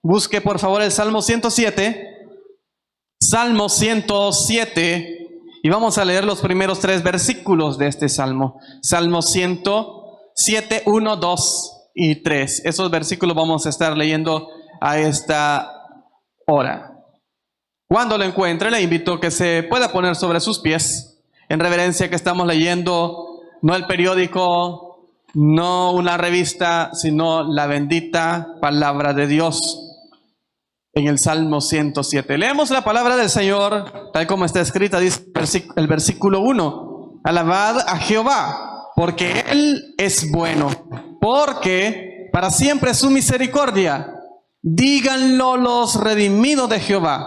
Busque por favor el Salmo 107. Salmo 107. Y vamos a leer los primeros 3 versículos de este Salmo. Salmo 107, 1, 2 y 3. Esos versículos vamos a estar leyendo a esta hora. Cuando lo encuentre, le invito a que se pueda poner sobre sus pies, en reverencia que estamos leyendo, no el periódico, no una revista, sino la bendita palabra de Dios. En el Salmo 107. Leemos la palabra del Señor, tal como está escrita, dice el versículo 1. Alabad a Jehová, porque Él es bueno, porque para siempre es su misericordia. Díganlo los redimidos de Jehová,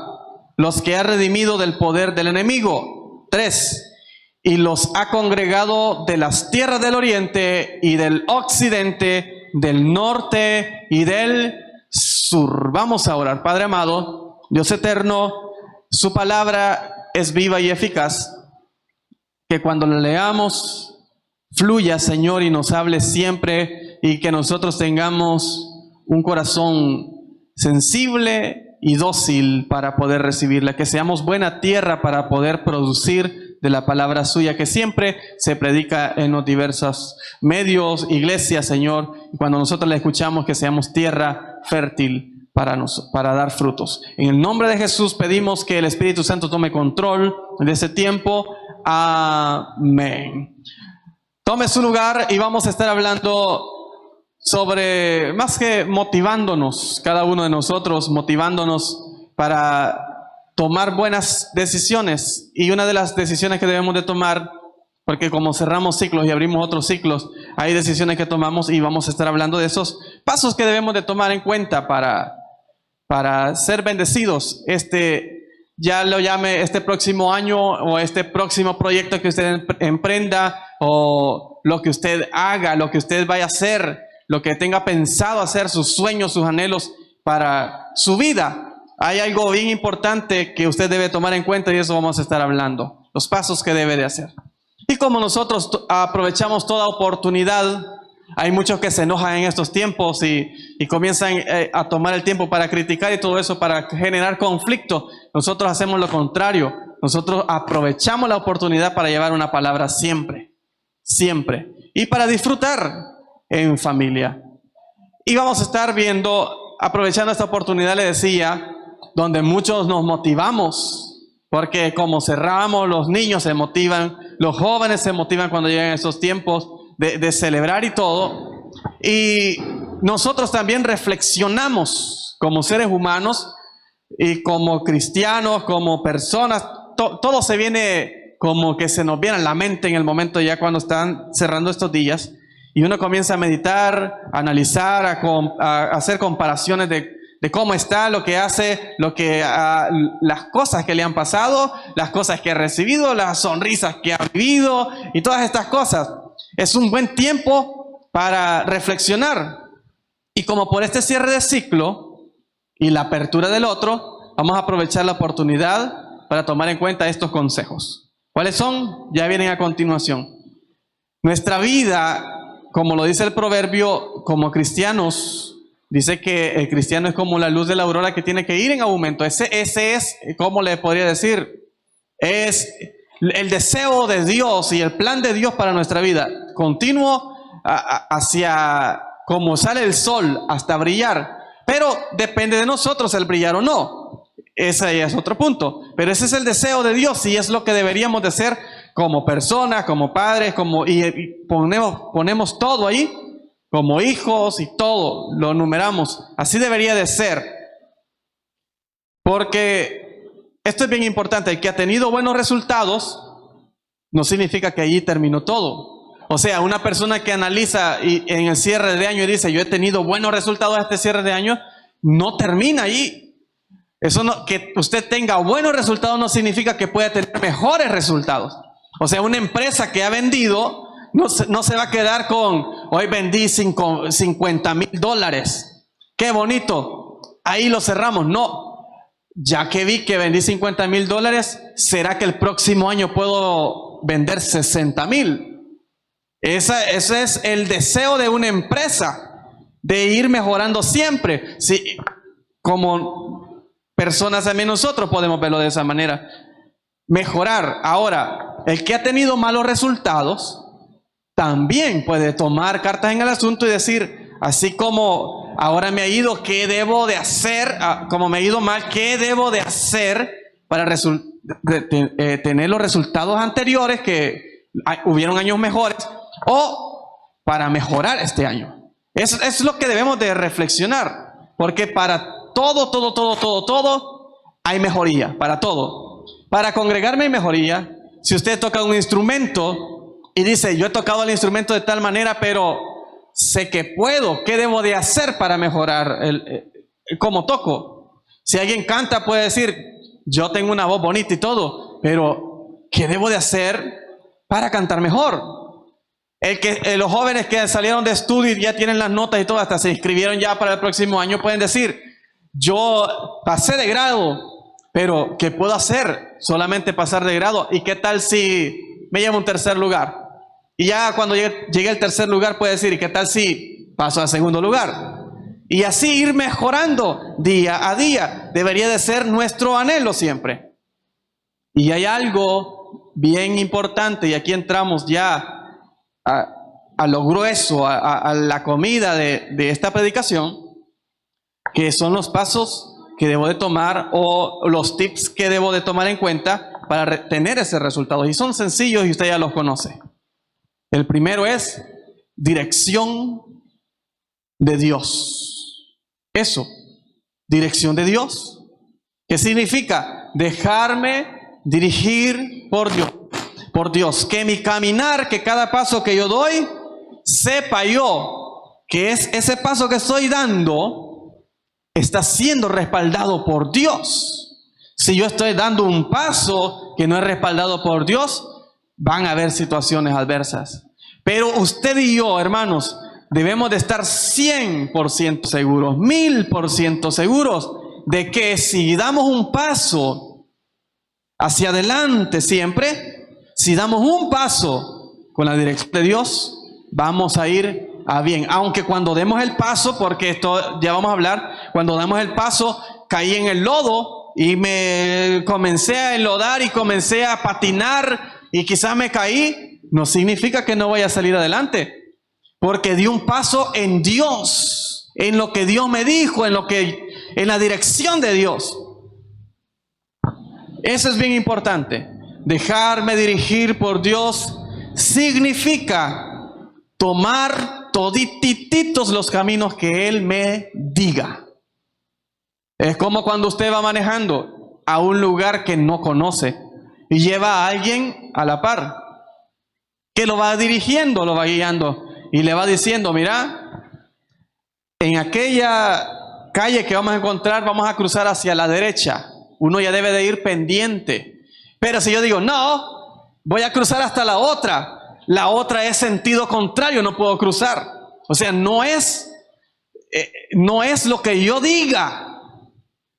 los que ha redimido del poder del enemigo. 3. Y los ha congregado de las tierras del oriente y del occidente, del norte y del sur. Vamos a orar. Padre amado, Dios eterno, su palabra es viva y eficaz. Que cuando la leamos, fluya, Señor, y nos hable siempre, y que nosotros tengamos un corazón sensible y dócil para poder recibirla. Que seamos buena tierra para poder producir de la palabra suya, que siempre se predica en los diversos medios, iglesias, Señor. Y cuando nosotros la escuchamos, que seamos tierra fértil para dar frutos. En el nombre de Jesús pedimos que el Espíritu Santo tome control de ese tiempo. Amén. Tome su lugar y vamos a estar hablando sobre, más que motivándonos, cada uno de nosotros, motivándonos para tomar buenas decisiones. Y una de las decisiones que debemos de tomar, porque como cerramos ciclos y abrimos otros ciclos, hay decisiones que tomamos y vamos a estar hablando de esos pasos que debemos de tomar en cuenta para ser bendecidos. Ya lo llame este próximo año o este próximo proyecto que usted emprenda, o lo que usted haga, lo que usted vaya a hacer, lo que tenga pensado hacer, sus sueños, sus anhelos para su vida. Hay algo bien importante que usted debe tomar en cuenta y eso vamos a estar hablando. Los pasos que debe de hacer. Y como nosotros aprovechamos toda oportunidad, hay muchos que se enojan en estos tiempos y comienzan a tomar el tiempo para criticar y todo eso para generar conflicto. Nosotros hacemos lo contrario. Nosotros aprovechamos la oportunidad para llevar una palabra siempre, siempre. Y para disfrutar en familia. Y vamos a estar viendo, aprovechando esta oportunidad, le decía, donde muchos nos motivamos, porque como cerramos, los niños se motivan, los jóvenes se motivan cuando llegan esos tiempos de celebrar y todo. Y nosotros también reflexionamos como seres humanos y como cristianos, como personas. Todo se viene como que se nos viene a la mente en el momento ya cuando están cerrando estos días. Y uno comienza a meditar, a analizar, a hacer comparaciones de cómo está, lo que hace, las cosas que le han pasado, las cosas que ha recibido, las sonrisas que ha vivido y todas estas cosas. Es un buen tiempo para reflexionar. Y como por este cierre de ciclo y la apertura del otro, vamos a aprovechar la oportunidad para tomar en cuenta estos consejos. ¿Cuáles son? Ya vienen a continuación. Nuestra vida, como lo dice el proverbio, como cristianos, dice que el cristiano es como la luz de la aurora que tiene que ir en aumento. Ese es, ¿cómo le podría decir? Es el deseo de Dios y el plan de Dios para nuestra vida. Continuo hacia como sale el sol hasta brillar. Pero depende de nosotros el brillar o no. Ese es otro punto. Pero ese es el deseo de Dios y es lo que deberíamos de ser como personas, como padres, y ponemos todo ahí. Como hijos y todo, lo numeramos. Así debería de ser. Porque esto es bien importante. El que ha tenido buenos resultados no significa que allí terminó todo. O sea, una persona que analiza en el cierre de año y dice, yo he tenido buenos resultados este cierre de año, no termina allí. Eso no, que usted tenga buenos resultados no significa que pueda tener mejores resultados. O sea, una empresa que ha vendido no se va a quedar con, hoy vendí $50,000. Qué bonito. Ahí lo cerramos. No. Ya que vi que vendí $50,000, ¿será que el próximo año puedo vender 60,000? Ese es el deseo de una empresa, de ir mejorando siempre. Si como personas también nosotros podemos verlo de esa manera. Mejorar. Ahora, el que ha tenido malos resultados también puede tomar cartas en el asunto y decir, así como ahora me ha ido, ¿qué debo de hacer? Como me ha ido mal, ¿qué debo de hacer para tener los resultados anteriores, que hubieron años mejores, o para mejorar este año? Eso es lo que debemos de reflexionar, porque para todo hay mejoría, para todo. Para congregarme hay mejoría. Si usted toca un instrumento y dice, yo he tocado el instrumento de tal manera, pero sé que puedo, ¿qué debo de hacer para mejorar cómo toco? Si alguien canta, puede decir, yo tengo una voz bonita y todo, pero ¿qué debo de hacer para cantar mejor? Los jóvenes que salieron de estudio y ya tienen las notas y todo, hasta se inscribieron ya para el próximo año, pueden decir, yo pasé de grado, pero ¿qué puedo hacer? Solamente pasar de grado. ¿Y qué tal si me llevo un tercer lugar? Y ya cuando llegue al tercer lugar puede decir, ¿y qué tal si paso al segundo lugar? Y así ir mejorando día a día. Debería de ser nuestro anhelo siempre. Y hay algo bien importante, y aquí entramos ya a lo grueso, a la comida de esta predicación, que son los pasos que debo de tomar, o los tips que debo de tomar en cuenta para tener ese resultado. Y son sencillos y usted ya los conoce. El primero es dirección de Dios. Eso, dirección de Dios. ¿Qué significa? Dejarme dirigir por Dios. Por Dios. Que mi caminar, que cada paso que yo doy, sepa yo que es ese paso que estoy dando está siendo respaldado por Dios. Si yo estoy dando un paso que no es respaldado por Dios, van a haber situaciones adversas. Pero usted y yo, hermanos, debemos de estar 100% seguros, 1000% seguros de que si damos un paso hacia adelante siempre, si damos un paso con la dirección de Dios, vamos a ir a bien. Aunque cuando demos el paso, porque esto ya vamos a hablar, cuando damos el paso, caí en el lodo y me comencé a enlodar y comencé a patinar y quizás me caí, no significa que no vaya a salir adelante, porque di un paso en Dios, en lo que Dios me dijo, en la dirección de Dios. Eso es bien importante. Dejarme dirigir por Dios significa tomar todititos los caminos que Él me diga. Es como cuando usted va manejando a un lugar que no conoce y lleva a alguien a la par, que lo va dirigiendo, lo va guiando y le va diciendo, mira, en aquella calle que vamos a encontrar, vamos a cruzar hacia la derecha. Uno ya debe de ir pendiente. Pero si yo digo, no, voy a cruzar hasta la otra es sentido contrario, no puedo cruzar. O sea, no es lo que yo diga,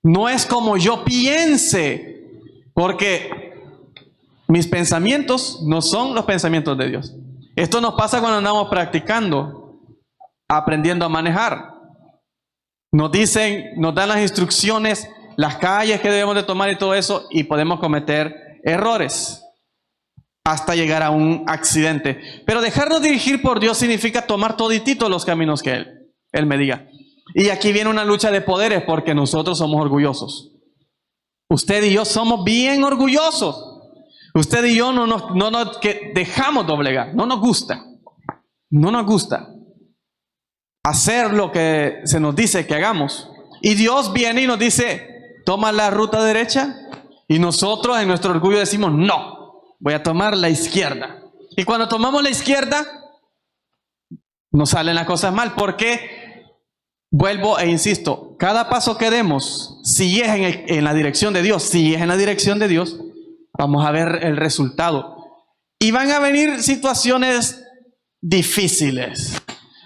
no es como yo piense, porque mis pensamientos no son los pensamientos de Dios. Esto nos pasa cuando andamos practicando, aprendiendo a manejar. Nos dan las instrucciones, las calles que debemos de tomar y todo eso, y podemos cometer errores hasta llegar a un accidente. Pero dejarnos dirigir por Dios significa tomar todititos los caminos que Él me diga. Y aquí viene una lucha de poderes, porque nosotros somos orgullosos. Usted y yo somos bien orgullosos. Usted y yo no nos dejamos doblegar. No nos gusta. No nos gusta hacer lo que se nos dice que hagamos. Y Dios viene y nos dice, toma la ruta derecha. Y nosotros en nuestro orgullo decimos, no, voy a tomar la izquierda. Y cuando tomamos la izquierda, nos salen las cosas mal. Porque, vuelvo e insisto, cada paso que demos, si es en la dirección de Dios, vamos a ver el resultado. Y van a venir situaciones difíciles.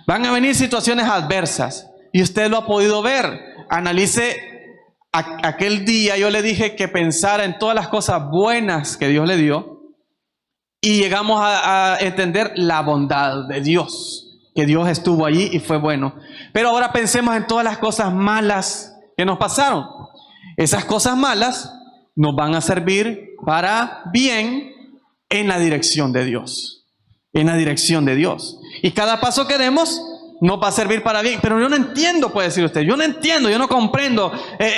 Van a venir situaciones adversas. Y usted lo ha podido ver. Analice. Aquel día yo le dije que pensara en todas las cosas buenas que Dios le dio, y llegamos a entender la bondad de Dios, que Dios estuvo allí y fue bueno. Pero ahora pensemos en todas las cosas malas que nos pasaron. Esas cosas malas nos van a servir para bien en la dirección de Dios. En la dirección de Dios. Y cada paso que demos nos va a servir para bien. Pero yo no entiendo, puede decir usted. Yo no entiendo, yo no comprendo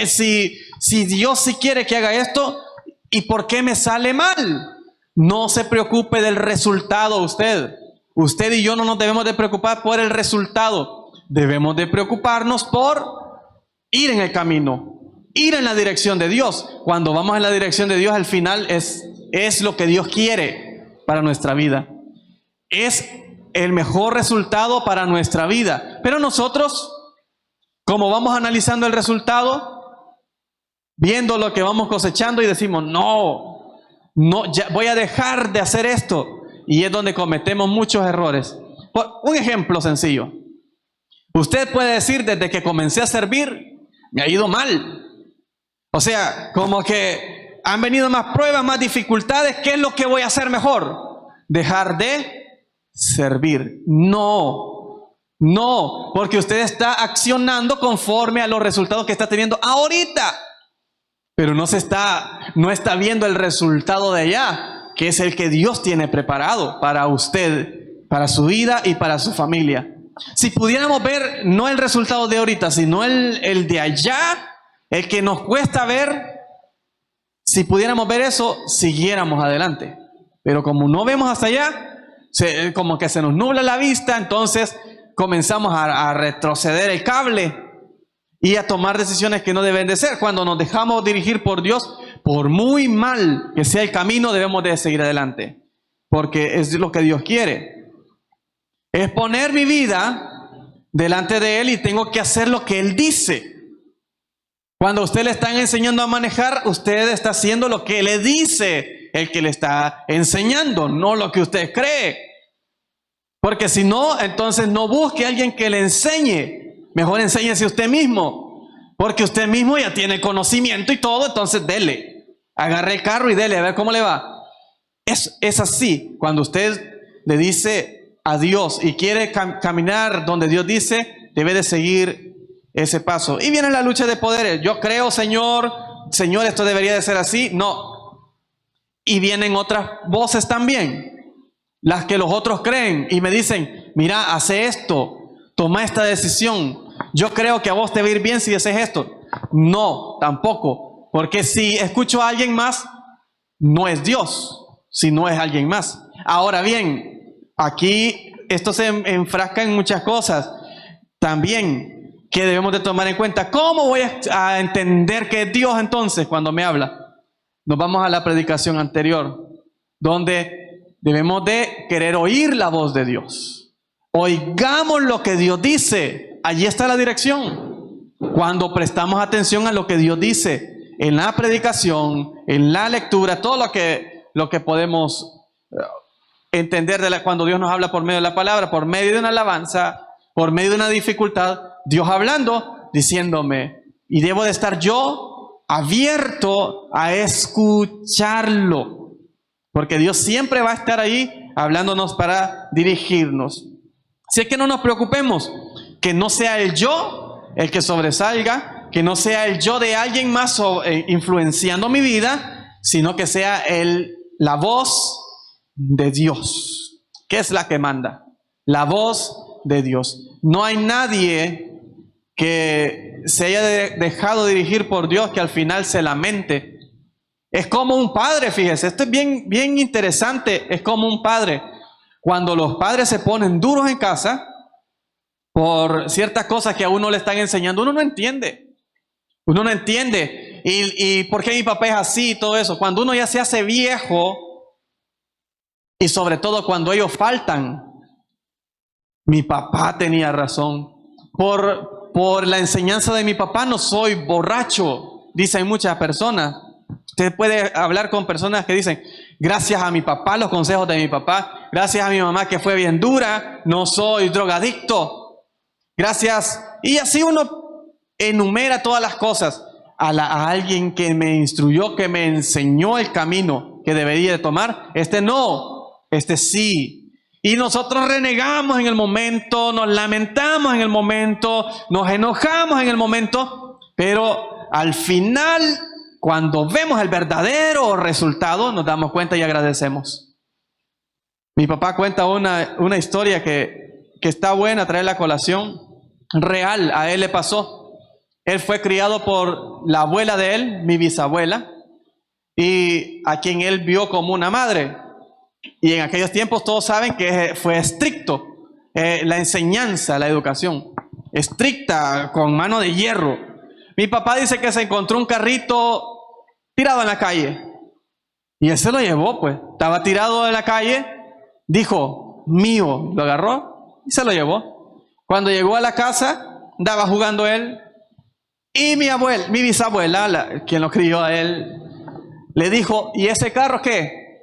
si Dios sí quiere que haga esto y por qué me sale mal. No se preocupe del resultado usted. Usted y yo no nos debemos de preocupar por el resultado. Debemos de preocuparnos por ir en el camino, ir en la dirección de Dios. Cuando vamos en la dirección de Dios, al final es lo que Dios quiere para nuestra vida. Es el mejor resultado para nuestra vida. Pero nosotros, como vamos analizando el resultado, viendo lo que vamos cosechando y decimos, no, ya voy a dejar de hacer esto. Y es donde cometemos muchos errores. Un ejemplo sencillo. Usted puede decir, desde que comencé a servir, me ha ido mal. O sea, como que han venido más pruebas, más dificultades. ¿Qué es lo que voy a hacer mejor? Dejar de servir. No, porque usted está accionando conforme a los resultados que está teniendo ahorita. Pero no está viendo el resultado de allá, que es el que Dios tiene preparado para usted, para su vida y para su familia. Si pudiéramos ver no el resultado de ahorita, sino el de allá, el que nos cuesta ver, si pudiéramos ver eso, siguiéramos adelante. Pero como no vemos hasta allá, como que se nos nubla la vista, entonces comenzamos a retroceder el cable y a tomar decisiones que no deben de ser. Cuando nos dejamos dirigir por Dios, por muy mal que sea el camino, debemos de seguir adelante, porque es lo que Dios quiere. Es poner mi vida delante de Él y tengo que hacer lo que Él dice. Cuando usted le están enseñando a manejar, usted está haciendo lo que le dice el que le está enseñando, no lo que usted cree. Porque si no, entonces no busque a alguien que le enseñe. Mejor enséñese usted mismo, porque usted mismo ya tiene conocimiento y todo, entonces dele. Agarre el carro y dele, a ver cómo le va. Es así, cuando usted le dice a Dios y quiere caminar donde Dios dice, debe de seguir ese paso. Y viene la lucha de poderes. Yo creo, Señor, esto debería de ser así. No. Y vienen otras voces también, las que los otros creen y me dicen, mira, hace esto, toma esta decisión. Yo creo que a vos te va a ir bien si haces esto. No, tampoco. Porque si escucho a alguien más, no es Dios, sino es alguien más. Ahora bien, aquí esto se enfrasca en muchas cosas también que debemos de tomar en cuenta. ¿Cómo voy a entender que es Dios entonces cuando me habla? Nos vamos a la predicación anterior, donde debemos de querer oír la voz de Dios. Oigamos lo que Dios dice. Allí está la dirección. Cuando prestamos atención a lo que Dios dice en la predicación, en la lectura, todo lo que podemos entender cuando Dios nos habla por medio de la palabra, por medio de una alabanza, por medio de una dificultad, Dios hablando, diciéndome, y debo de estar yo abierto a escucharlo, porque Dios siempre va a estar ahí hablándonos para dirigirnos. Así es que no nos preocupemos, que no sea el yo el que sobresalga, que no sea el yo de alguien más influenciando mi vida, sino que sea la voz de Dios, que es la que manda, la voz de Dios. No hay nadie que se haya dejado dirigir por Dios que al final se lamente. Es como un padre, fíjese, esto es bien, bien interesante. Es como un padre. Cuando los padres se ponen duros en casa por ciertas cosas que a uno le están enseñando, uno no entiende. Uno no entiende. ¿Y por qué mi papá es así y todo eso? Cuando uno ya se hace viejo, y sobre todo cuando ellos faltan, mi papá tenía razón. Por la enseñanza de mi papá no soy borracho, dicen muchas personas. Usted puede hablar con personas que dicen, gracias a mi papá, los consejos de mi papá, gracias a mi mamá que fue bien dura, no soy drogadicto. Gracias. Y así uno enumera todas las cosas. A alguien que me instruyó, que me enseñó el camino que debería de tomar, este no, este sí. Y nosotros renegamos en el momento, nos lamentamos en el momento, nos enojamos en el momento, Pero al final, cuando vemos el verdadero resultado, nos damos cuenta y agradecemos. Mi papá cuenta una historia que está buena traer la colación. Real, a él le pasó. Él fue criado por la abuela de él, mi bisabuela, y a quien él vio como una madre. Y en aquellos tiempos todos saben que fue estricto la enseñanza, la educación. Estricta, con mano de hierro. Mi papá dice que se encontró un carrito tirado en la calle. Y él se lo llevó, pues. Estaba tirado en la calle. Dijo, mío. Lo agarró y se lo llevó. Cuando llegó a la casa, andaba jugando él. Y mi bisabuela, quien lo crió a él, le dijo, ¿y ese carro qué?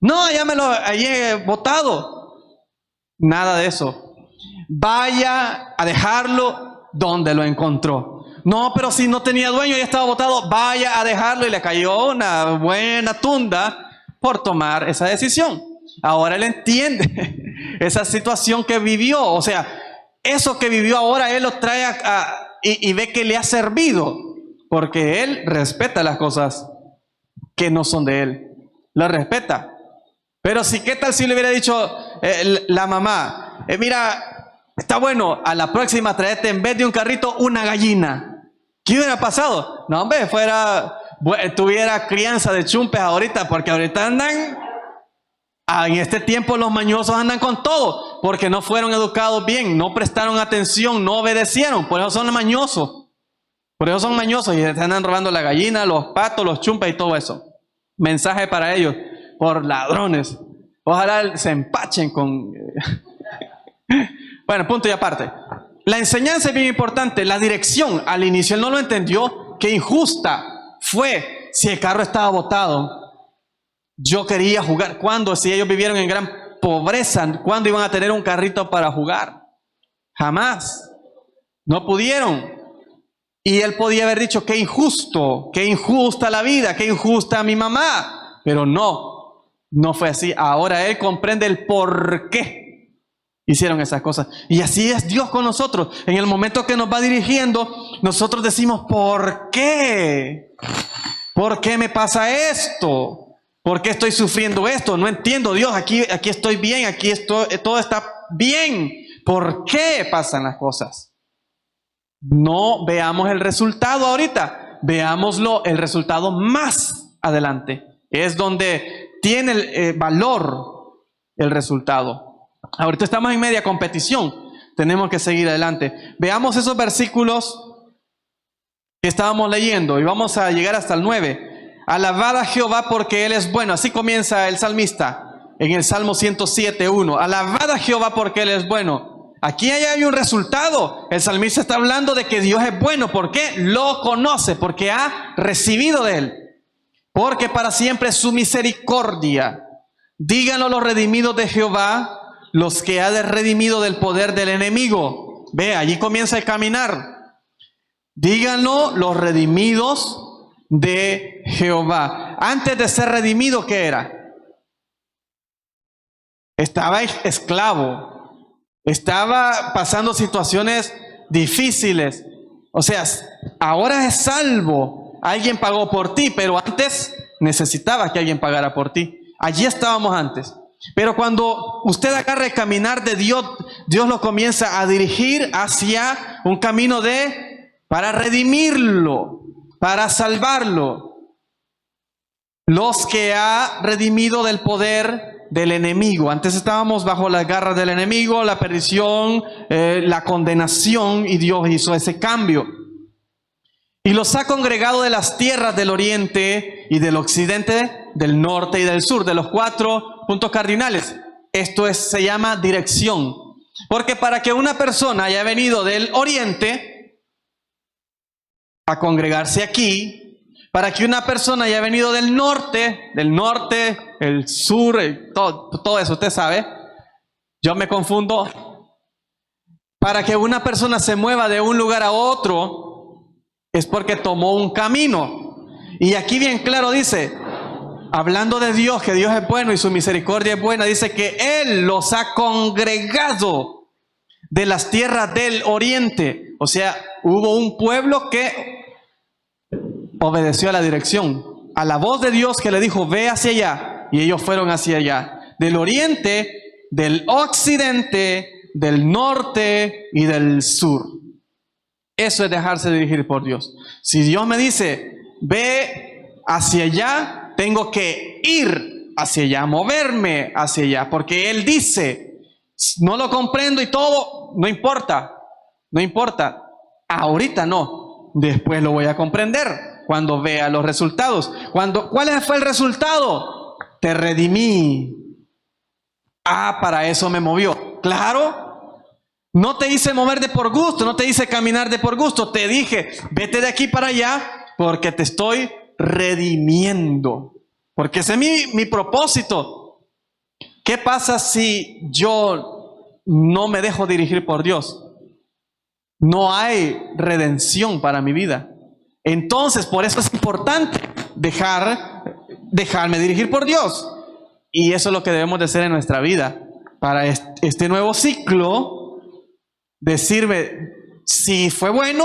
No, ya me lo he botado. Nada de eso. Vaya a dejarlo donde lo encontró. No, pero si no tenía dueño y estaba botado, vaya a dejarlo. Y le cayó una buena tunda por tomar esa decisión. Ahora él entiende esa situación que vivió. O sea, eso que vivió ahora él lo trae y ve que le ha servido. Porque él respeta las cosas que no son de él. Las respeta. Pero si, ¿qué tal si le hubiera dicho la mamá? Mira, está bueno, a la próxima traete en vez de un carrito una gallina. ¿Qué hubiera pasado? No, hombre, tuviera crianza de chumpes ahorita, porque ahorita andan, en este tiempo los mañosos andan con todo, porque no fueron educados bien, no prestaron atención, no obedecieron, por eso son mañosos. Por eso son mañosos y se andan robando la gallina, los patos, los chumpes y todo eso. Mensaje para ellos, por ladrones. Ojalá se empachen con... Bueno, punto y aparte. La enseñanza es bien importante. La dirección, al inicio él no lo entendió. Qué injusta fue si el carro estaba botado. Yo quería jugar. ¿Cuándo? Si ellos vivieron en gran pobreza, ¿cuándo iban a tener un carrito para jugar? Jamás. No pudieron. Y él podía haber dicho, qué injusto, qué injusta la vida, qué injusta mi mamá. Pero no fue así. Ahora él comprende el por qué hicieron esas cosas. Y así es Dios con nosotros. En el momento que nos va dirigiendo, nosotros decimos, ¿por qué? ¿Por qué me pasa esto? ¿Por qué estoy sufriendo esto? No entiendo, Dios, aquí estoy bien, todo está bien. ¿Por qué pasan las cosas? No veamos el resultado ahorita, veámoslo el resultado más adelante. Es donde tiene el valor el resultado. Ahorita estamos en media competición, tenemos que seguir adelante. Veamos esos versículos que estábamos leyendo y vamos a llegar hasta el 9. Alabad a Jehová porque Él es bueno. Así comienza el salmista en el Salmo 107:1. Alabad a Jehová porque Él es bueno. Aquí hay un resultado. El salmista está hablando de que Dios es bueno. ¿Por qué? Lo conoce, porque ha recibido de Él. Porque para siempre es su misericordia. Díganlo los redimidos de Jehová, los que ha redimido del poder del enemigo. Ve, allí comienza el caminar. Díganlo los redimidos de Jehová. Antes de ser redimido, ¿qué era? Estaba esclavo. Estaba pasando situaciones difíciles. O sea, ahora es salvo. Alguien pagó por ti, pero antes necesitaba que alguien pagara por ti. Allí estábamos antes. Pero cuando usted agarra el caminar de Dios, Dios lo comienza a dirigir hacia un camino para redimirlo, para salvarlo. Los que ha redimido del poder del enemigo. Antes estábamos bajo las garras del enemigo, la perdición, la condenación, y Dios hizo ese cambio. Y los ha congregado de las tierras del oriente y del occidente, del norte y del sur, de los 4 puntos cardinales. Esto se llama dirección. Porque para que una persona haya venido del oriente a congregarse aquí, para que una persona haya venido del norte, el sur, todo eso, usted sabe, yo me confundo. Para que una persona se mueva de un lugar a otro, es porque tomó un camino. Y aquí bien claro dice, hablando de Dios, que Dios es bueno y su misericordia es buena, dice que Él los ha congregado de las tierras del oriente. O sea, hubo un pueblo que obedeció a la dirección, a la voz de Dios que le dijo, ve hacia allá, y ellos fueron hacia allá, del oriente, del occidente, del norte y del sur. Eso es dejarse dirigir por Dios. Si Dios me dice, ve hacia allá, tengo que ir hacia allá, moverme hacia allá, porque Él dice, no lo comprendo y todo, no importa, no importa, ahorita no, después lo voy a comprender cuando vea los resultados. ¿Cuál fue el resultado? Te redimí. Ah, para eso me movió. Claro, no te hice mover de por gusto, no te hice caminar de por gusto, te dije, vete de aquí para allá porque te estoy redimiendo. Porque ese es mi propósito. ¿Qué pasa si yo no me dejo dirigir por Dios? No hay redención para mi vida. Entonces, por eso es importante dejarme dirigir por Dios. Y eso es lo que debemos de hacer en nuestra vida. Para este nuevo ciclo, decirme si fue bueno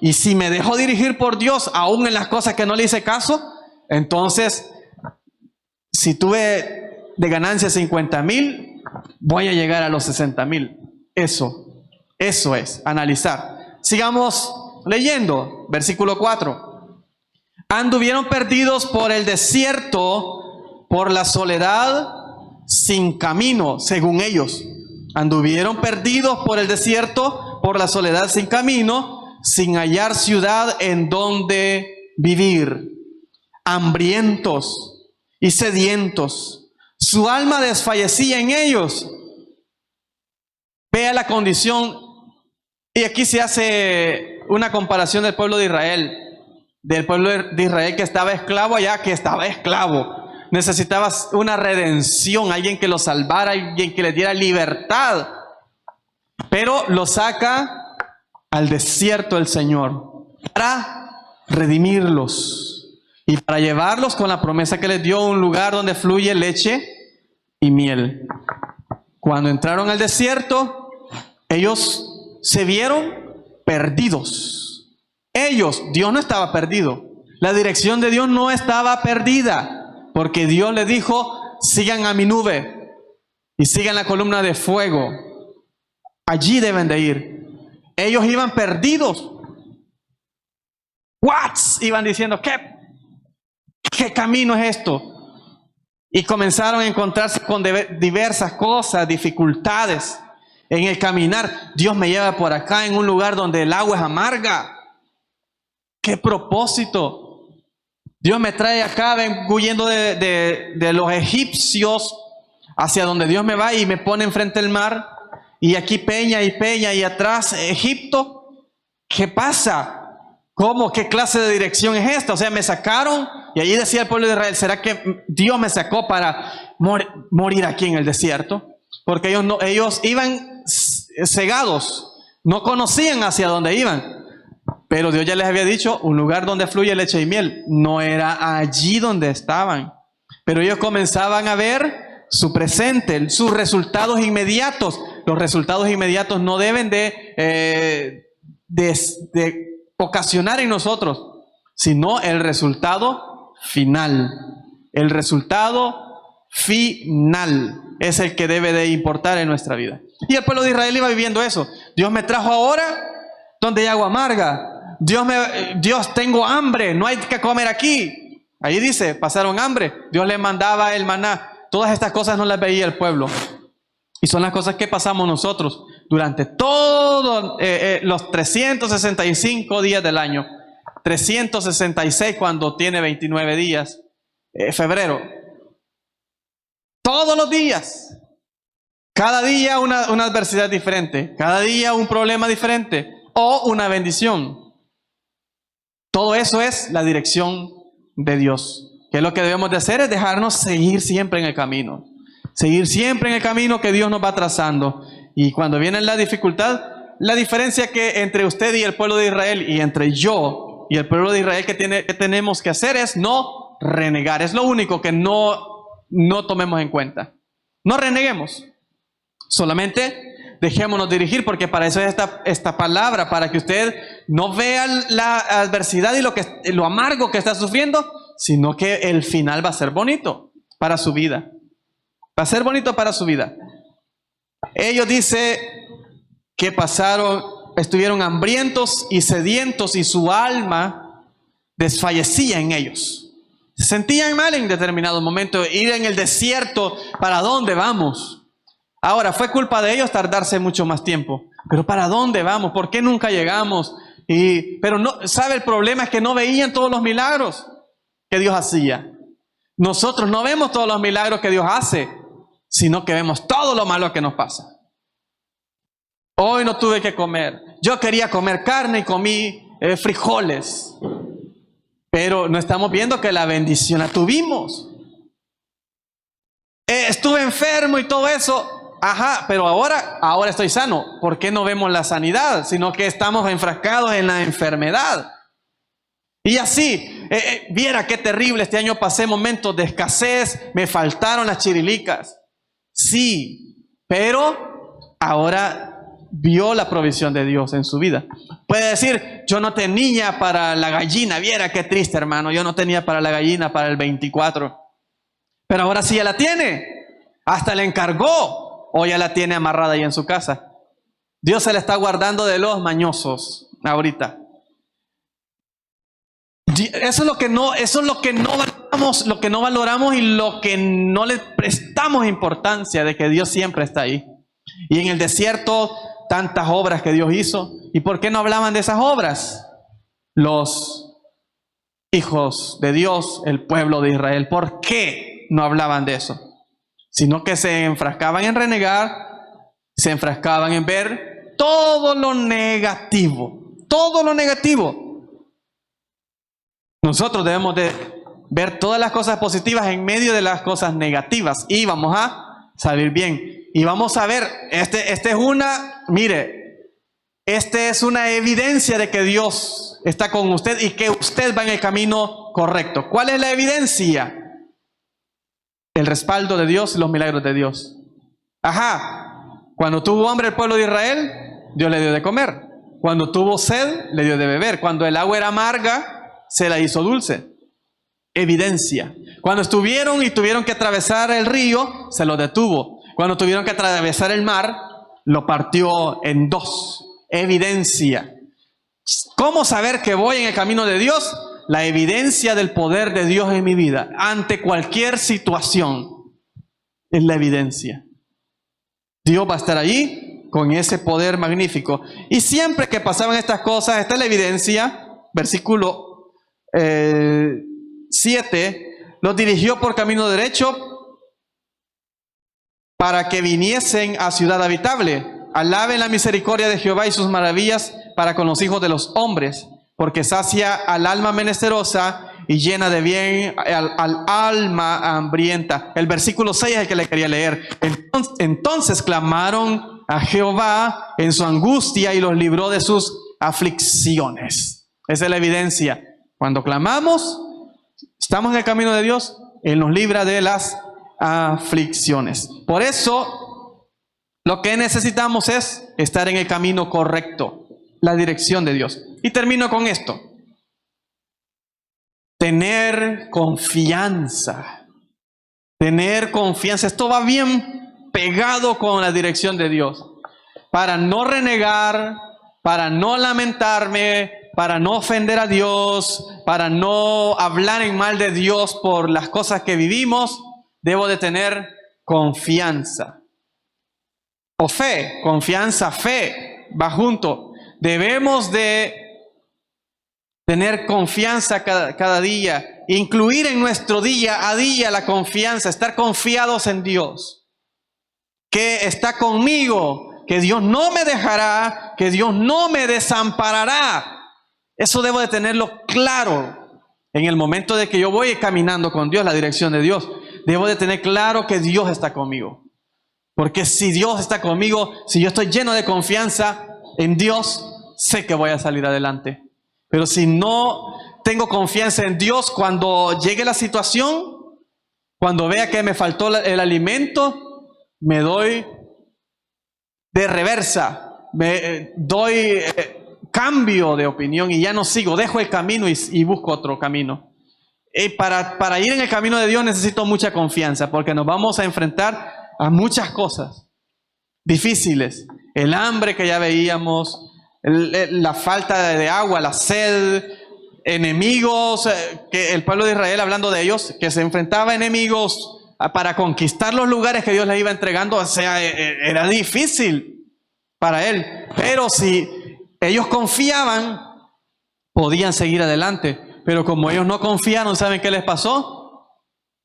y si me dejo dirigir por Dios, aún en las cosas que no le hice caso, entonces, si tuve de ganancia 50,000, voy a llegar a los 60,000. Eso es analizar. Sigamos leyendo, versículo 4. Anduvieron perdidos por el desierto, por la soledad, sin camino, según ellos. Anduvieron perdidos por el desierto, por la soledad, sin camino, sin hallar ciudad en donde vivir. Hambrientos y sedientos, su alma desfallecía en ellos. Vea la condición, y aquí se hace una comparación del pueblo de Israel, que estaba esclavo allá, que estaba esclavo. Necesitaba una redención, alguien que lo salvara, alguien que le diera libertad. Pero lo saca al desierto el Señor para redimirlos y para llevarlos con la promesa que les dio a un lugar donde fluye leche y miel. Cuando entraron al desierto, ellos se vieron perdidos. Dios no estaba perdido. La dirección de Dios no estaba perdida. Porque Dios les dijo, sigan a mi nube y sigan la columna de fuego. Allí deben de ir. Ellos iban perdidos. Iban diciendo, ¿qué camino es esto? Y comenzaron a encontrarse con diversas cosas, dificultades en el caminar. Dios me lleva por acá en un lugar donde el agua es amarga. ¿Qué propósito? Dios me trae acá, vengo huyendo de los egipcios hacia donde Dios me va y me pone enfrente del mar. Y aquí peña y atrás Egipto. ¿Qué pasa? ¿Cómo? ¿Qué clase de dirección es esta? O sea, me sacaron y allí decía el pueblo de Israel, ¿será que Dios me sacó para morir aquí en el desierto? Porque ellos iban cegados, no conocían hacia dónde iban. Pero Dios ya les había dicho, un lugar donde fluye leche y miel. No era allí donde estaban. Pero ellos comenzaban a ver su presente, sus resultados inmediatos. Los resultados inmediatos no deben de ocasionar en nosotros, sino el resultado final. El resultado final es el que debe de importar en nuestra vida. Y el pueblo de Israel iba viviendo eso. Dios me trajo ahora donde hay agua amarga. Dios, tengo hambre, no hay que comer aquí. Ahí dice, pasaron hambre. Dios les mandaba el maná. Todas estas cosas no las veía el pueblo. Y son las cosas que pasamos nosotros durante todos los 365 días del año. 366 cuando tiene 29 días. Febrero. Todos los días. Cada día una adversidad diferente. Cada día un problema diferente. O una bendición. Todo eso es la dirección de Dios. Que lo que debemos de hacer es dejarnos seguir siempre en el camino. Seguir siempre en el camino que Dios nos va trazando. Y cuando viene la dificultad, la diferencia que entre usted y el pueblo de Israel y entre yo y el pueblo de Israel que tenemos que hacer es no renegar. Es lo único que no tomemos en cuenta. No reneguemos. Solamente dejémonos dirigir, porque para eso es esta palabra, para que usted no vea la adversidad y lo amargo que está sufriendo, sino que el final va a ser bonito para su vida. Va a ser bonito para su vida. Ellos dice que estuvieron hambrientos y sedientos y su alma desfallecía en ellos. Se sentían mal en determinado momento. Ir en el desierto, ¿para dónde vamos? Ahora, fue culpa de ellos tardarse mucho más tiempo. Pero ¿para dónde vamos? ¿Por qué nunca llegamos? Pero no, ¿sabe? El problema es que no veían todos los milagros que Dios hacía. Nosotros no vemos todos los milagros que Dios hace, sino que vemos todo lo malo que nos pasa. Hoy no tuve que comer. Yo quería comer carne y comí frijoles. Pero no estamos viendo que la bendición la tuvimos. Estuve enfermo y todo eso. Ajá, pero ahora estoy sano. ¿Por qué no vemos la sanidad? Sino que estamos enfrascados en la enfermedad. Y así, viera qué terrible. Este año pasé momentos de escasez. Me faltaron las chirilicas. Sí, pero ahora vio la provisión de Dios en su vida. Puede decir, yo no tenía para la gallina. Viera qué triste, hermano. Yo no tenía para la gallina para el 24. Pero ahora sí ya la tiene. Hasta le encargó. O ya la tiene amarrada ahí en su casa. Dios se la está guardando de los mañosos ahorita. Eso es lo que no valoramos, lo que no valoramos y lo que no le prestamos importancia, de que Dios siempre está ahí. Y en el desierto, tantas obras que Dios hizo. ¿Y por qué no hablaban de esas obras? Los hijos de Dios, el pueblo de Israel. ¿Por qué no hablaban de eso? Sino que se enfrascaban en renegar, se enfrascaban en ver todo lo negativo. Todo lo negativo. Nosotros debemos de ver todas las cosas positivas en medio de las cosas negativas. Y vamos a salir bien. Y vamos a ver, este es una evidencia de que Dios está con usted y que usted va en el camino correcto. ¿Cuál es la evidencia? El respaldo de Dios y los milagros de Dios. Ajá, cuando tuvo hambre el pueblo de Israel, Dios le dio de comer. Cuando tuvo sed, le dio de beber. Cuando el agua era amarga, se la hizo dulce. Evidencia. Cuando tuvieron que atravesar el río, se lo detuvo. Cuando tuvieron que atravesar el mar, lo partió en dos. Evidencia. ¿Cómo saber que voy en el camino de Dios? La evidencia del poder de Dios en mi vida. Ante cualquier situación, es la evidencia. Dios va a estar allí con ese poder magnífico. Y siempre que pasaban estas cosas, esta es la evidencia. Versículo 7, los dirigió por camino derecho para que viniesen a ciudad habitable. Alaben la misericordia de Jehová y sus maravillas para con los hijos de los hombres, porque sacia al alma menesterosa y llena de bien al alma hambrienta. El versículo 6 es el que le quería leer. Entonces clamaron a Jehová en su angustia y los libró de sus aflicciones. Esa es la evidencia. Cuando clamamos, estamos en el camino de Dios, Él nos libra de las aflicciones. Por eso, lo que necesitamos es estar en el camino correcto, la dirección de Dios. Y termino con esto. Tener confianza. Tener confianza. Esto va bien pegado con la dirección de Dios. Para no renegar, para no lamentarme, para no ofender a Dios, para no hablar en mal de Dios por las cosas que vivimos, debo de tener confianza. O fe, confianza, fe, va junto. Debemos de tener confianza cada día, incluir en nuestro día a día la confianza, estar confiados en Dios, que está conmigo, que Dios no me dejará, que Dios no me desamparará. Eso debo de tenerlo claro en el momento de que yo voy caminando con Dios, la dirección de Dios. Debo de tener claro que Dios está conmigo. Porque si Dios está conmigo, si yo estoy lleno de confianza en Dios, sé que voy a salir adelante. Pero si no tengo confianza en Dios, cuando llegue la situación, cuando vea que me faltó el alimento, me doy de reversa, me doy cambio de opinión y ya no sigo, dejo el camino y busco otro camino. Y para ir en el camino de Dios necesito mucha confianza, porque nos vamos a enfrentar a muchas cosas difíciles. El hambre que ya veíamos, la falta de agua, la sed, enemigos, que el pueblo de Israel, hablando de ellos, que se enfrentaba a enemigos para conquistar los lugares que Dios les iba entregando. O sea, era difícil para él. Pero si ellos confiaban, podían seguir adelante. Pero como ellos no confiaron, ¿saben qué les pasó?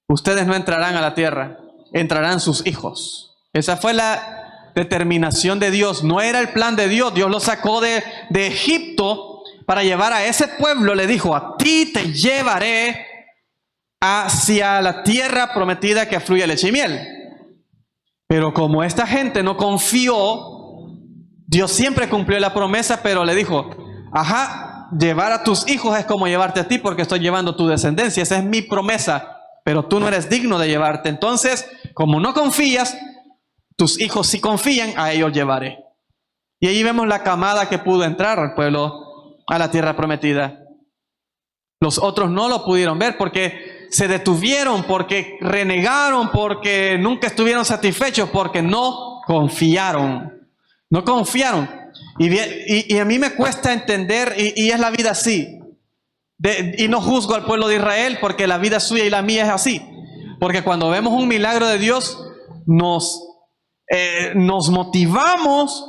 Ustedes no entrarán a la tierra, entrarán sus hijos. Esa fue la determinación de Dios, no era el plan de Dios. Dios los sacó de Egipto para llevar a ese pueblo. Le dijo: a ti te llevaré hacia la tierra prometida que fluye leche y miel. Pero como esta gente no confió, Dios siempre cumplió la promesa, pero le dijo: llevar a tus hijos es como llevarte a ti, porque estoy llevando tu descendencia, esa es mi promesa, pero tú no eres digno de llevarte. Entonces, como no confías, tus hijos sí confían, a ellos llevaré. Y ahí vemos la camada que pudo entrar al pueblo, a la tierra prometida. Los otros no lo pudieron ver porque se detuvieron, porque renegaron, porque nunca estuvieron satisfechos, porque no confiaron. No confiaron. Y a mí me cuesta entender, y es la vida así. Y no juzgo al pueblo de Israel, porque la vida suya y la mía es así. Porque cuando vemos un milagro de Dios, nos motivamos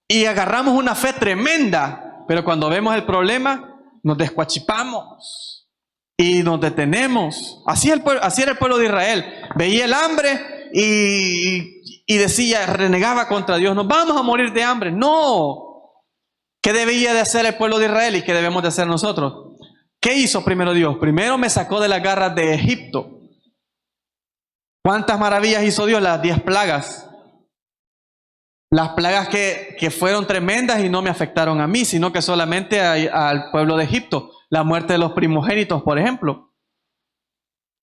y agarramos una fe tremenda. Pero cuando vemos el problema, nos descuachipamos y nos detenemos. Así era el pueblo de Israel. Veía el hambre y decía, renegaba contra Dios: nos vamos a morir de hambre. No. ¿Qué debía de hacer el pueblo de Israel y qué debemos de hacer nosotros? ¿Qué hizo primero Dios? Primero me sacó de las garras de Egipto. ¿Cuántas maravillas hizo Dios? Las 10 plagas. Las plagas que fueron tremendas y no me afectaron a mí, sino que solamente al pueblo de Egipto. La muerte de los primogénitos, por ejemplo.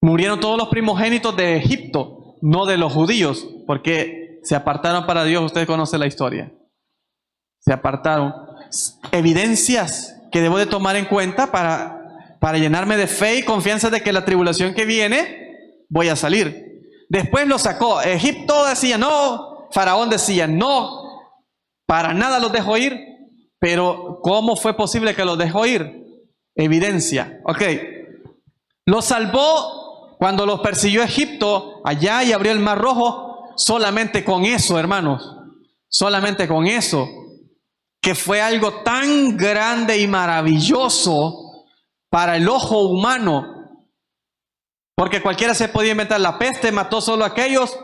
Murieron todos los primogénitos de Egipto, no de los judíos, porque se apartaron para Dios. Usted conoce la historia. Se apartaron. Evidencias que debo de tomar en cuenta para llenarme de fe y confianza de que la tribulación que viene voy a salir. Después lo sacó. Egipto decía no, Faraón decía no, para nada los dejó ir. Pero ¿cómo fue posible que los dejó ir? Evidencia. Ok. Los salvó cuando los persiguió Egipto allá y abrió el Mar Rojo. Solamente con eso, hermanos. Solamente con eso. Que fue algo tan grande y maravilloso para el ojo humano. Porque cualquiera se podía inventar la peste, mató solo a aquellos.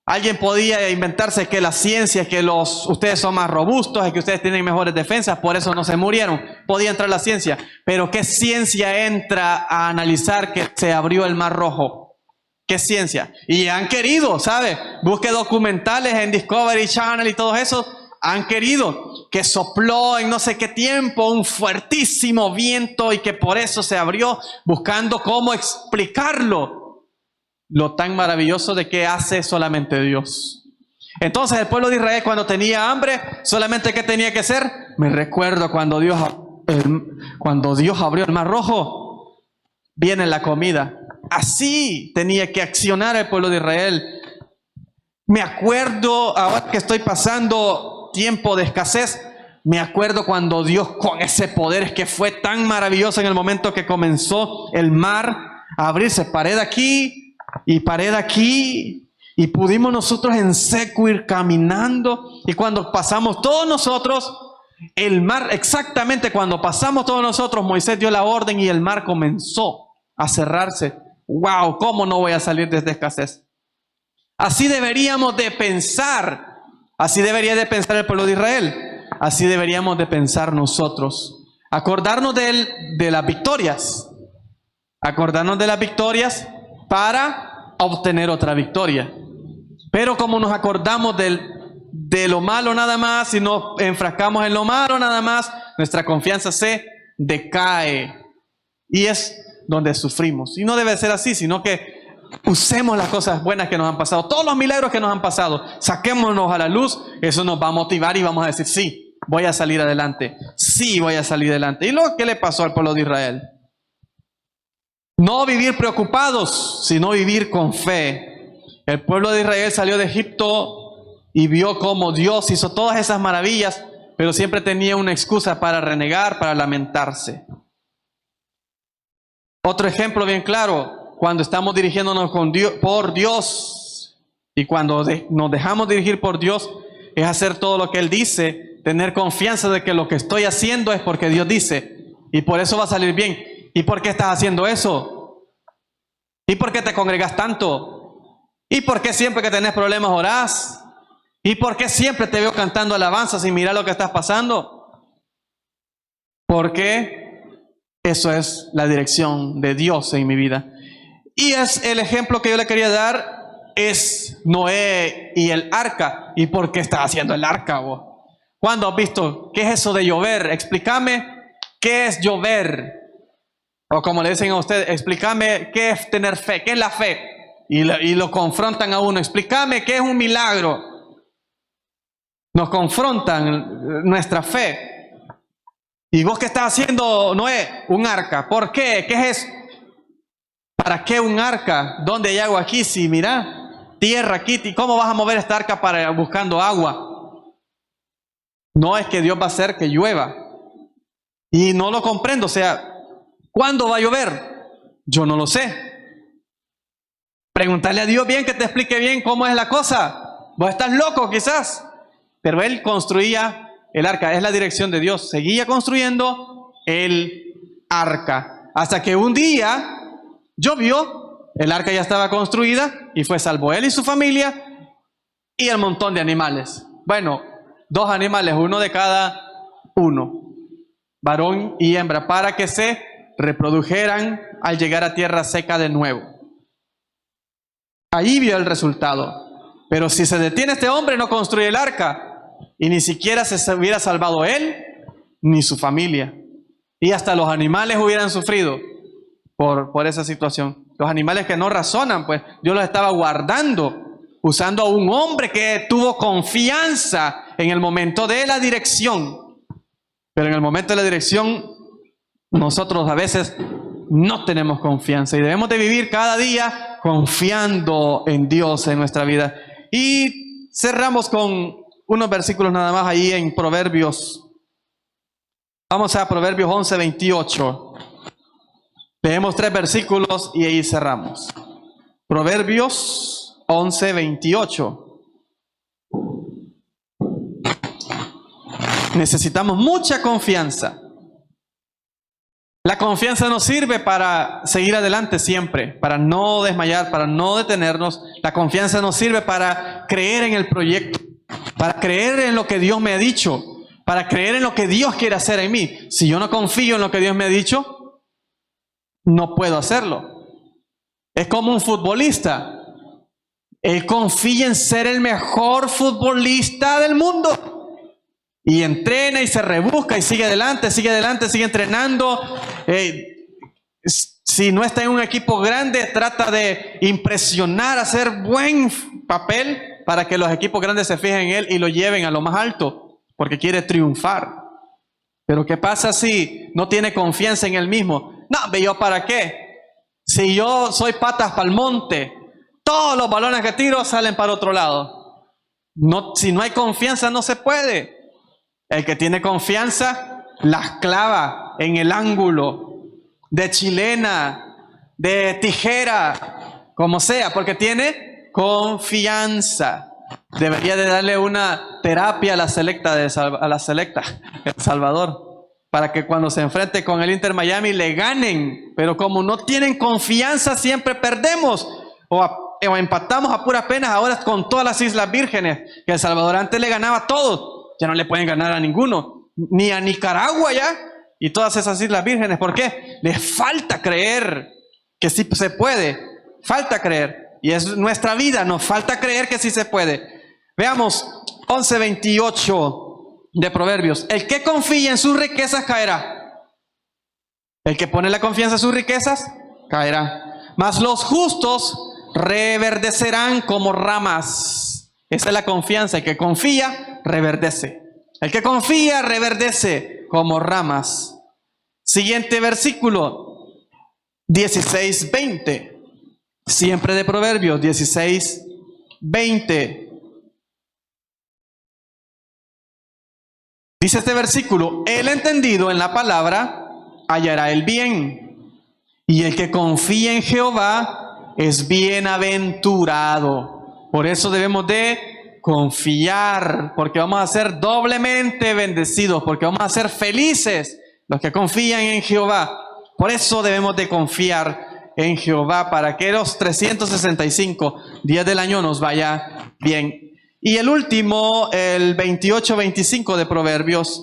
Alguien podía inventarse que la ciencia, que ustedes son más robustos, que ustedes tienen mejores defensas, por eso no se murieron. Podía entrar la ciencia. Pero ¿qué ciencia entra a analizar que se abrió el Mar Rojo? ¿Qué ciencia? Y han querido, ¿sabe? Busque documentales en Discovery Channel y todo eso. Han querido que sopló en no sé qué tiempo un fuertísimo viento y que por eso se abrió, buscando cómo explicarlo. Lo tan maravilloso de que hace solamente Dios. Entonces el pueblo de Israel, cuando tenía hambre, solamente ¿qué tenía que hacer? Me recuerdo cuando Dios abrió el Mar Rojo, viene la comida. Así tenía que accionar el pueblo de Israel. Me acuerdo, ahora que estoy pasando tiempo de escasez, me acuerdo cuando Dios, con ese poder que fue tan maravilloso en el momento que comenzó el mar a abrirse, pared aquí y pared aquí, y pudimos nosotros en seco ir caminando. Y cuando pasamos todos nosotros el mar, exactamente cuando pasamos todos nosotros, Moisés dio la orden y el mar comenzó a cerrarse. ¡Wow! ¿Cómo no voy a salir de esta escasez? Así deberíamos de pensar. Así debería de pensar el pueblo de Israel. Así deberíamos de pensar nosotros. Acordarnos de las victorias. Acordarnos de las victorias para obtener otra victoria. Pero como nos acordamos de lo malo nada más y nos enfrascamos en lo malo nada más, nuestra confianza se decae. Y es donde sufrimos. Y no debe ser así, sino que usemos las cosas buenas que nos han pasado, todos los milagros que nos han pasado, saquémonos a la luz. Eso nos va a motivar y vamos a decir: sí, voy a salir adelante. Sí, voy a salir adelante. ¿Y lo que le pasó al pueblo de Israel? No vivir preocupados, sino vivir con fe. El pueblo de Israel salió de Egipto y vio cómo Dios hizo todas esas maravillas, pero siempre tenía una excusa para renegar, para lamentarse. Otro ejemplo bien claro, cuando estamos dirigiéndonos por Dios y cuando nos dejamos dirigir por Dios, es hacer todo lo que Él dice, tener confianza de que lo que estoy haciendo es porque Dios dice y por eso va a salir bien. ¿Y por qué estás haciendo eso? ¿Y por qué te congregas tanto? ¿Y por qué siempre que tenés problemas orás? ¿Y por qué siempre te veo cantando alabanzas y mira lo que estás pasando? Porque eso es la dirección de Dios en mi vida. Y es el ejemplo que yo le quería dar, es Noé y el arca. ¿Y por qué estás haciendo el arca vos? ¿Cuándo has visto qué es eso de llover? Explícame qué es llover. O como le dicen a usted, explícame qué es tener fe, qué es la fe. Y lo confrontan a uno, explícame qué es un milagro. Nos confrontan nuestra fe. ¿Y vos qué estás haciendo, Noé? Un arca. ¿Por qué? ¿Qué es eso? ¿Para qué un arca? ¿Dónde hay agua aquí? Si mira, tierra aquí. ¿Y cómo vas a mover esta arca para buscando agua? No es que Dios va a hacer que llueva. Y no lo comprendo. O sea, ¿cuándo va a llover? Yo no lo sé. Pregúntale a Dios bien que te explique bien cómo es la cosa. Vos estás loco quizás. Pero Él construía el arca. Es la dirección de Dios. Seguía construyendo el arca. Hasta que un día llovió, el arca ya estaba construida y fue salvo él y su familia y el montón de animales. Bueno, 2 animales, uno de cada uno, varón y hembra, para que se reprodujeran al llegar a tierra seca de nuevo. Ahí vio el resultado. Pero si se detiene este hombre, no construye el arca y ni siquiera se hubiera salvado él ni su familia. Y hasta los animales hubieran sufrido por esa situación. Los animales que no razonan, pues Dios los estaba guardando, usando a un hombre que tuvo confianza en el momento de la dirección. Pero en el momento de la dirección, nosotros a veces no tenemos confianza y debemos de vivir cada día confiando en Dios en nuestra vida. Y cerramos con unos versículos nada más ahí en Proverbios. Vamos a Proverbios 11:28. Leemos 3 versículos y ahí cerramos. Proverbios 11:28. Necesitamos mucha confianza. La confianza nos sirve para seguir adelante siempre, para no desmayar, para no detenernos. La confianza nos sirve para creer en el proyecto, para creer en lo que Dios me ha dicho, para creer en lo que Dios quiere hacer en mí. Si yo no confío en lo que Dios me ha dicho, no puedo hacerlo. Es como un futbolista. Él confía en ser el mejor futbolista del mundo. Y entrena y se rebusca y sigue adelante, sigue entrenando. Si no está en un equipo grande, trata de impresionar, hacer buen papel para que los equipos grandes se fijen en él y lo lleven a lo más alto, porque quiere triunfar. Pero ¿qué pasa si no tiene confianza en él mismo? No, ¿yo para qué? Si yo soy patas para el monte, todos los balones que tiro salen para otro lado. No, si no hay confianza no se puede. El que tiene confianza las clava en el ángulo, de chilena, de tijera, como sea, porque tiene confianza. Debería de darle una terapia a la selecta de El Salvador, para que cuando se enfrente con el Inter Miami le ganen. Pero como no tienen confianza, siempre perdemos o empatamos a puras penas. Ahora con todas las Islas Vírgenes, que El Salvador antes le ganaba a todos, ya no le pueden ganar a ninguno, ni a Nicaragua ya, y todas esas Islas Vírgenes. ¿Por qué? Les falta creer que sí se puede, falta creer. Y es nuestra vida, nos falta creer que sí se puede. Veamos 11:28 de Proverbios. El que confía en sus riquezas caerá. El que pone la confianza en sus riquezas caerá. Mas los justos reverdecerán como ramas. Esa es la confianza. El que confía reverdece. El que confía reverdece como ramas. Siguiente versículo, 16:20. Siempre de Proverbios, 16:20. Dice este versículo: el entendido en la palabra hallará el bien, y el que confía en Jehová es bienaventurado. Por eso debemos de confiar, porque vamos a ser doblemente bendecidos, porque vamos a ser felices los que confían en Jehová. Por eso debemos de confiar en Jehová, para que los 365 días del año nos vaya bien. Y el último, el 28:25 de Proverbios.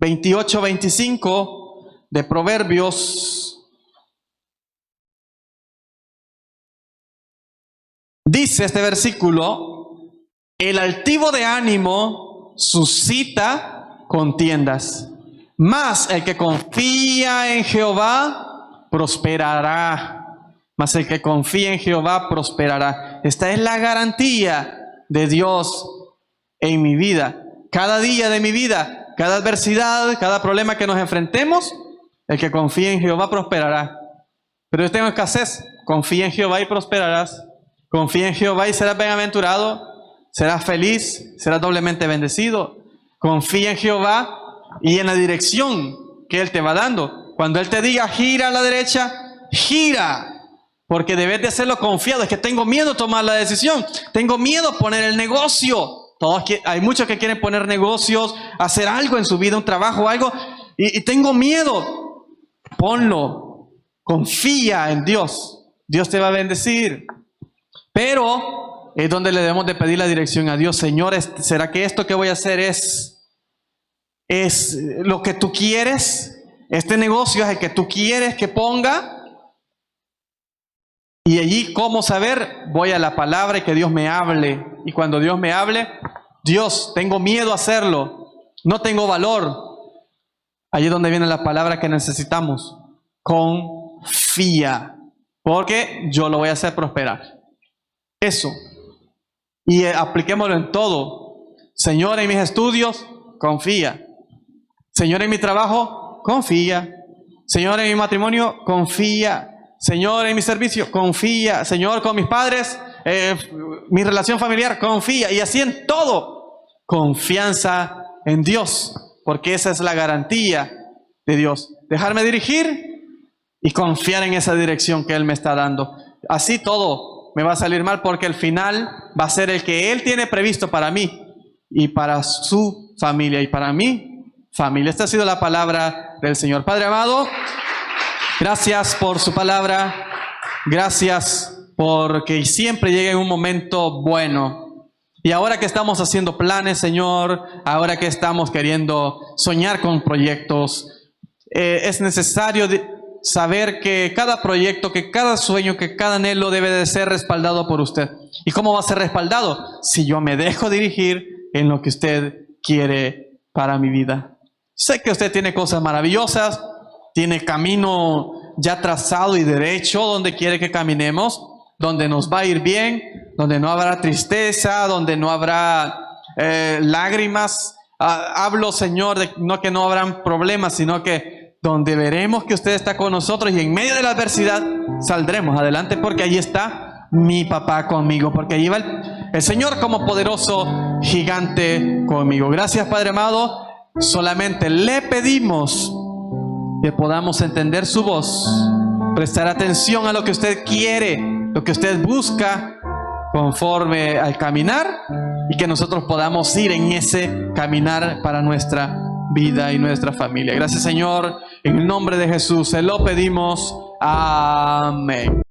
28:25 de Proverbios. Dice este versículo: el altivo de ánimo suscita contiendas, mas el que confía en Jehová prosperará. Mas el que confía en Jehová prosperará. Esta es la garantía de Dios en mi vida. Cada día de mi vida, cada adversidad, cada problema que nos enfrentemos, el que confía en Jehová prosperará. Pero yo tengo escasez. Confía en Jehová y prosperarás. Confía en Jehová y serás bienaventurado. Serás feliz, serás doblemente bendecido. Confía en Jehová y en la dirección que Él te va dando. Cuando Él te diga gira a la derecha, gira. Porque debes de hacerlo confiado. Es que tengo miedo a tomar la decisión. Tengo miedo a poner el negocio. Hay muchos que quieren poner negocios, hacer algo en su vida, un trabajo, algo. Y tengo miedo. Ponlo. Confía en Dios. Dios te va a bendecir. Pero es donde le debemos de pedir la dirección a Dios. Señor, ¿será que esto que voy a hacer es lo que tú quieres? ¿Este negocio es el que tú quieres que ponga? Y allí, ¿cómo saber? Voy a la palabra y que Dios me hable. Y cuando Dios me hable, Dios, tengo miedo a hacerlo. No tengo valor. Allí es donde viene la palabra que necesitamos. Confía. Porque yo lo voy a hacer prosperar. Eso. Y apliquémoslo en todo. Señor, en mis estudios, confía. Señor, en mi trabajo, confía. Señor, en mi matrimonio, confía. Señor, en mi servicio, confía. Señor, con mis padres, mi relación familiar, confía. Y así en todo, confianza en Dios, porque esa es la garantía de Dios. Dejarme dirigir y confiar en esa dirección que Él me está dando. Así todo me va a salir mal, porque el final va a ser el que Él tiene previsto para mí y para su familia y para mi familia. Esta ha sido la palabra del Señor. Padre amado, gracias por su palabra. Gracias porque siempre llega en un momento bueno. Y ahora que estamos haciendo planes, Señor, ahora que estamos queriendo soñar con proyectos, es necesario saber que cada proyecto, que cada sueño, que cada anhelo debe de ser respaldado por usted. ¿Y cómo va a ser respaldado? Si yo me dejo dirigir en lo que usted quiere para mi vida. Sé que usted tiene cosas maravillosas, tiene camino ya trazado y derecho donde quiere que caminemos, donde nos va a ir bien, donde no habrá tristeza, donde no habrá lágrimas. Hablo, Señor, de no que no habrán problemas, sino que donde veremos que usted está con nosotros y en medio de la adversidad saldremos adelante, porque allí está mi papá conmigo, porque allí va el Señor como poderoso gigante conmigo. Gracias, Padre amado. Solamente le pedimos que podamos entender su voz, prestar atención a lo que usted quiere, lo que usted busca conforme al caminar, y que nosotros podamos ir en ese caminar para nuestra vida y nuestra familia. Gracias, Señor. En el nombre de Jesús se lo pedimos. Amén.